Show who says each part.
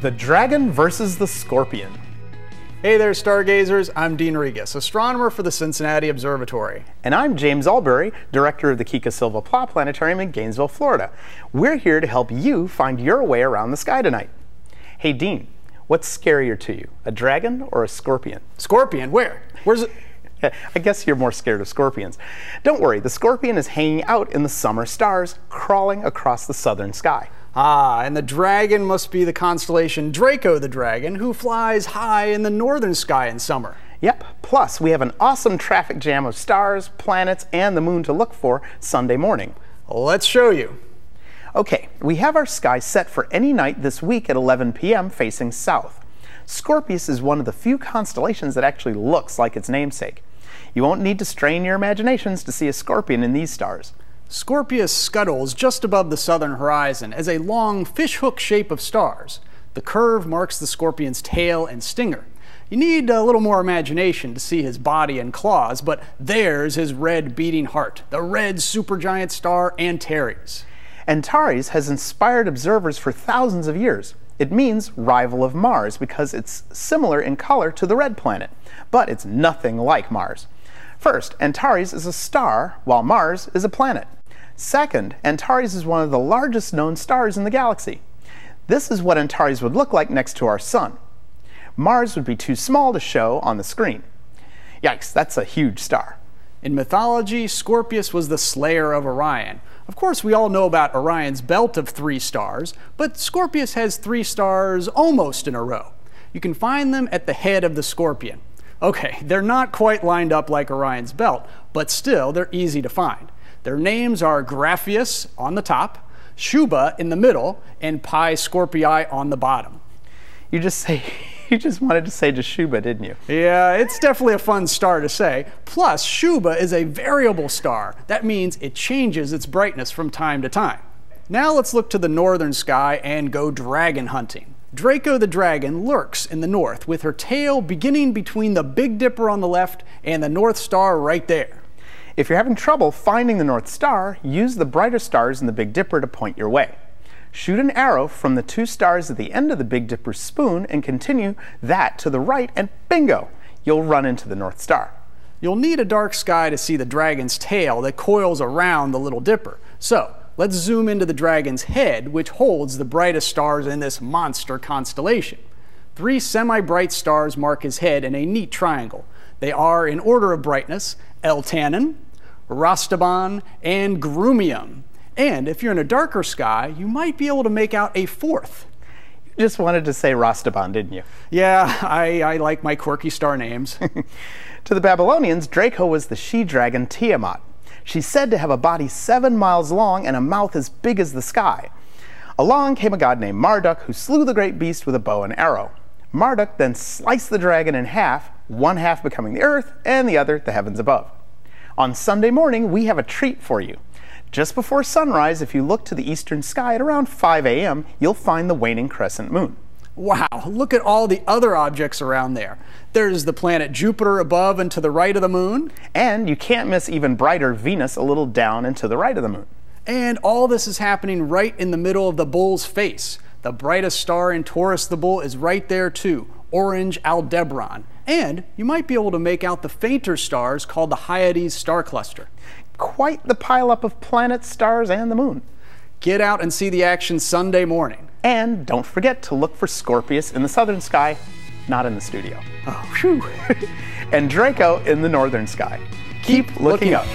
Speaker 1: The Dragon versus the Scorpion.
Speaker 2: Hey there, stargazers. I'm Dean Regas, astronomer for the Cincinnati Observatory.
Speaker 1: And I'm James Albury, director of the Kika Silva Pla Planetarium in Gainesville, Florida. We're here to help you find your way around the sky tonight. Hey Dean, what's scarier to you, a dragon or a scorpion?
Speaker 2: Scorpion? Where? Where's it?
Speaker 1: I guess you're more scared of scorpions. Don't worry, the scorpion is hanging out in the summer stars, crawling across the southern sky.
Speaker 2: Ah, and the dragon must be the constellation Draco the Dragon, who flies high in the northern sky in summer.
Speaker 1: Yep, plus we have an awesome traffic jam of stars, planets, and the moon to look for Sunday morning.
Speaker 2: Let's show you.
Speaker 1: Okay, we have our sky set for any night this week at 11 p.m. facing south. Scorpius is one of the few constellations that actually looks like its namesake. You won't need to strain your imaginations to see a scorpion in these stars.
Speaker 2: Scorpius scuttles just above the southern horizon as a long fishhook shape of stars. The curve marks the scorpion's tail and stinger. You need a little more imagination to see his body and claws, but there's his red beating heart, the red supergiant star Antares.
Speaker 1: Antares has inspired observers for thousands of years. It means rival of Mars because it's similar in color to the red planet, but it's nothing like Mars. First, Antares is a star, while Mars is a planet. Second, Antares is one of the largest known stars in the galaxy. This is what Antares would look like next to our Sun. Mars would be too small to show on the screen. Yikes, that's a huge star.
Speaker 2: In mythology, Scorpius was the slayer of Orion. Of course, we all know about Orion's belt of 3 stars, but Scorpius has 3 stars almost in a row. You can find them at the head of the Scorpion. Okay, they're not quite lined up like Orion's belt, but still, they're easy to find. Their names are Grapheus on the top, Shuba in the middle, and Pi Scorpii on the bottom.
Speaker 1: You just wanted to say Shuba, didn't you?
Speaker 2: Yeah, it's definitely a fun star to say. Plus, Shuba is a variable star. That means it changes its brightness from time to time. Now let's look to the northern sky and go dragon hunting. Draco the Dragon lurks in the north with her tail beginning between the Big Dipper on the left and the North Star right there.
Speaker 1: If you're having trouble finding the North Star, use the brighter stars in the Big Dipper to point your way. Shoot an arrow from the 2 stars at the end of the Big Dipper's spoon and continue that to the right and bingo! You'll run into the North Star.
Speaker 2: You'll need a dark sky to see the dragon's tail that coils around the Little Dipper. So, let's zoom into the dragon's head, which holds the brightest stars in this monster constellation. 3 semi-bright stars mark his head in a neat triangle. They are, in order of brightness, Eltanin, Rostaban, and Grumium. And if you're in a darker sky, you might be able to make out a 4th.
Speaker 1: You just wanted to say Rostaban, didn't you?
Speaker 2: Yeah, I like my quirky star names.
Speaker 1: To the Babylonians, Draco was the she-dragon Tiamat. She's said to have a body 7 miles long and a mouth as big as the sky. Along came a god named Marduk who slew the great beast with a bow and arrow. Marduk then sliced the dragon in half, one half becoming the earth and the other the heavens above. On Sunday morning, we have a treat for you. Just before sunrise, if you look to the eastern sky at around 5 a.m., you'll find the waning crescent moon.
Speaker 2: Wow, look at all the other objects around there. There's the planet Jupiter above and to the right of the moon.
Speaker 1: And you can't miss even brighter Venus a little down and to the right of the moon.
Speaker 2: And all this is happening right in the middle of the bull's face. The brightest star in Taurus the bull is right there too, orange Aldebaran. And you might be able to make out the fainter stars called the Hyades star cluster.
Speaker 1: Quite the pileup of planets, stars, and the moon.
Speaker 2: Get out and see the action Sunday morning.
Speaker 1: And don't forget to look for Scorpius in the southern sky, not in the studio.
Speaker 2: Oh, phew.
Speaker 1: And Draco in the northern sky. Keep looking up.